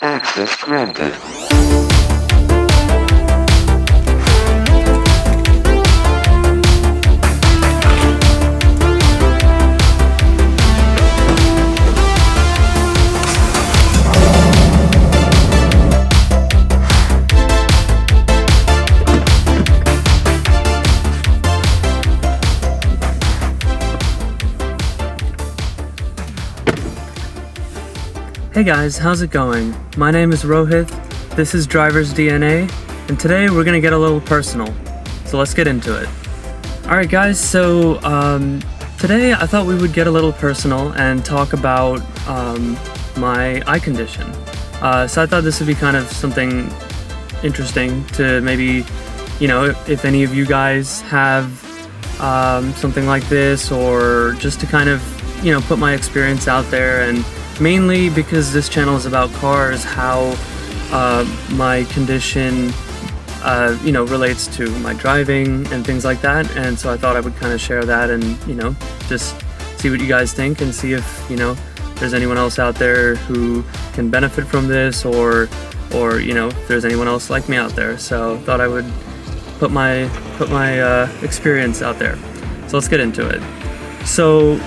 Access granted. Hey guys, how's it going? My name is Rohit, this is Driver's DNA, and today we're gonna get a little personal. So let's get into it. Alright guys, so today I thought we would get a little personal and talk about my eye condition. So I thought this would be kind of something interesting to maybe, if any of you guys have something like this, or just to kind of, put my experience out there, and mainly because this channel is about cars, how my condition, relates to my driving and things like that. And so I thought I would kind of share that and, just see what you guys think and see if, there's anyone else out there who can benefit from this, or if there's anyone else like me out there. So I thought I would put my experience out there. So let's get into it. So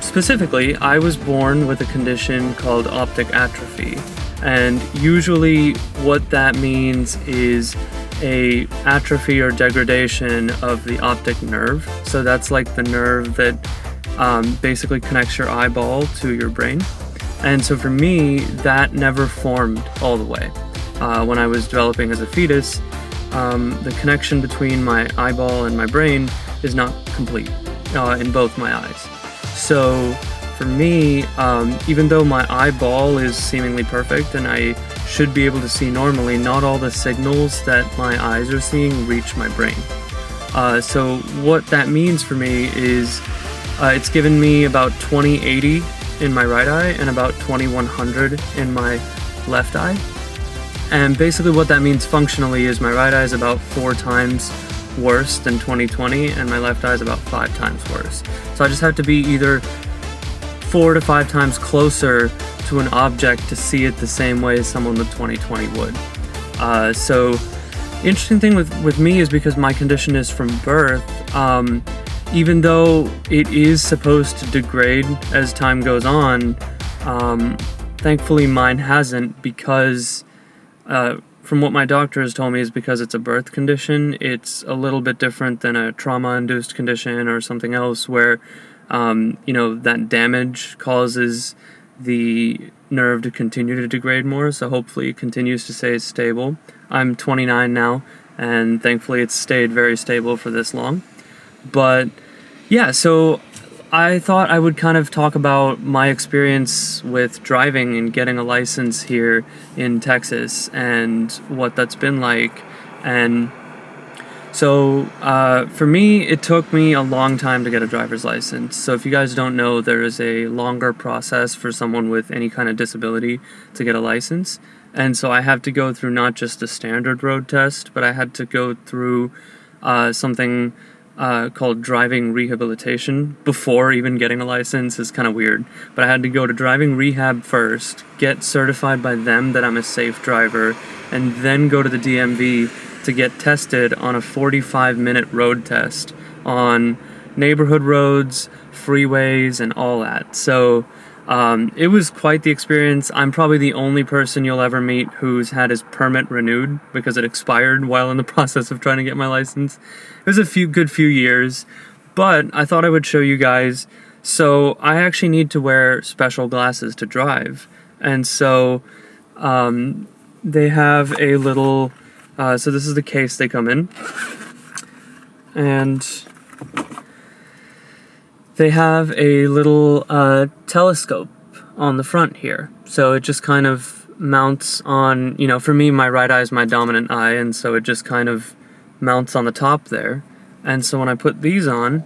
specifically, I was born with a condition called optic atrophy, and usually what that means is a atrophy or degradation of the optic nerve. So that's like the nerve that basically connects your eyeball to your brain. And so for me, that never formed all the way. When I was developing as a fetus, the connection between my eyeball and my brain is not complete in both my eyes. So for me, even though my eyeball is seemingly perfect and I should be able to see normally, not all the signals that my eyes are seeing reach my brain. So what that means for me is it's given me about 20/80 in my right eye and about 2100 in my left eye. And basically what that means functionally is my right eye is about 4 times worse than 20/20, and my left eye is about 5 times worse. So I just have to be either 4 to 5 times closer to an object to see it the same way as someone with 20/20 would. So the interesting thing with me is because my condition is from birth, even though it is supposed to degrade as time goes on, thankfully mine hasn't, because from what my doctor has told me, is because it's a birth condition. It's a little bit different than a trauma-induced condition or something else where, that damage causes the nerve to continue to degrade more. So hopefully it continues to stay stable. I'm 29 now, and thankfully it's stayed very stable for this long. But yeah, so I thought I would kind of talk about my experience with driving and getting a license here in Texas and what that's been like. And so for me, it took me a long time to get a driver's license. So if you guys don't know, there is a longer process for someone with any kind of disability to get a license. And so I have to go through not just a standard road test, but I had to go through something called driving rehabilitation before even getting a license. Is kind of weird, but I had to go to driving rehab first, get certified by them that I'm a safe driver, and then go to the DMV to get tested on a 45-minute road test on neighborhood roads, freeways, and all that. So it was quite the experience. I'm probably the only person you'll ever meet who's had his permit renewed because it expired while in the process of trying to get my license. It was a good few years, but I thought I would show you guys. So I actually need to wear special glasses to drive. And so they have a little, so this is the case they come in. And they have a little telescope on the front here. So it just kind of mounts on, for me, my right eye is my dominant eye, and so it just kind of mounts on the top there. And so when I put these on,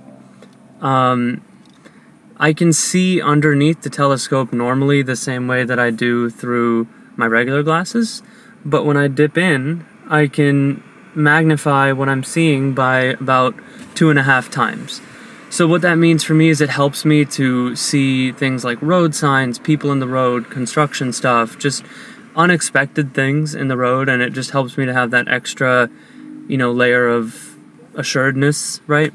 I can see underneath the telescope normally the same way that I do through my regular glasses. But when I dip in, I can magnify what I'm seeing by about 2.5 times. So what that means for me is it helps me to see things like road signs, people in the road, construction stuff, just unexpected things in the road, and it just helps me to have that extra, layer of assuredness, right?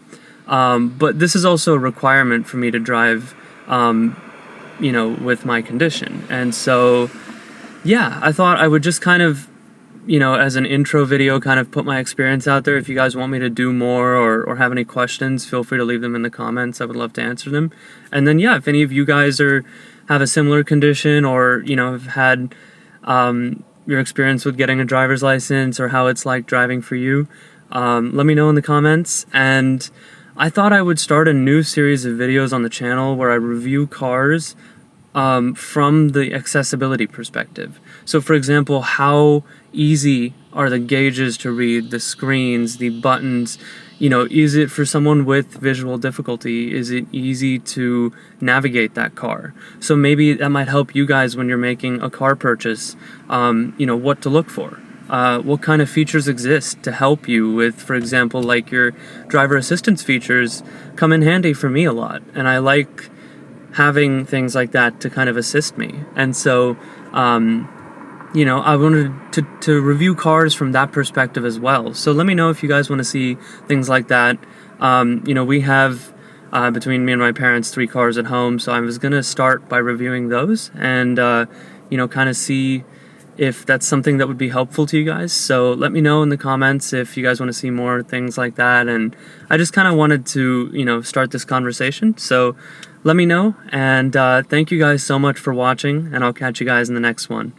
But this is also a requirement for me to drive, with my condition. And so, yeah, I thought I would just kind of, as an intro video, kind of put my experience out there. If you guys want me to do more or have any questions, feel free to leave them in the comments. I would love to answer them. And then, yeah, if any of you guys have a similar condition, or, have had your experience with getting a driver's license, or how it's like driving for you, let me know in the comments. And I thought I would start a new series of videos on the channel where I review cars from the accessibility perspective. So for example, how easy are the gauges to read, the screens, the buttons? Is it for someone with visual difficulty? Is it easy to navigate that car? So maybe that might help you guys when you're making a car purchase, what to look for. What kind of features exist to help you with, for example, like your driver assistance features come in handy for me a lot. And I like having things like that to kind of assist me. And so, I wanted to review cars from that perspective as well. So let me know if you guys want to see things like that. We have, between me and my parents, 3 cars at home. So I was going to start by reviewing those and, kind of see if that's something that would be helpful to you guys. So let me know in the comments if you guys want to see more things like that. And I just kind of wanted to, start this conversation. So let me know. And thank you guys so much for watching, and I'll catch you guys in the next one.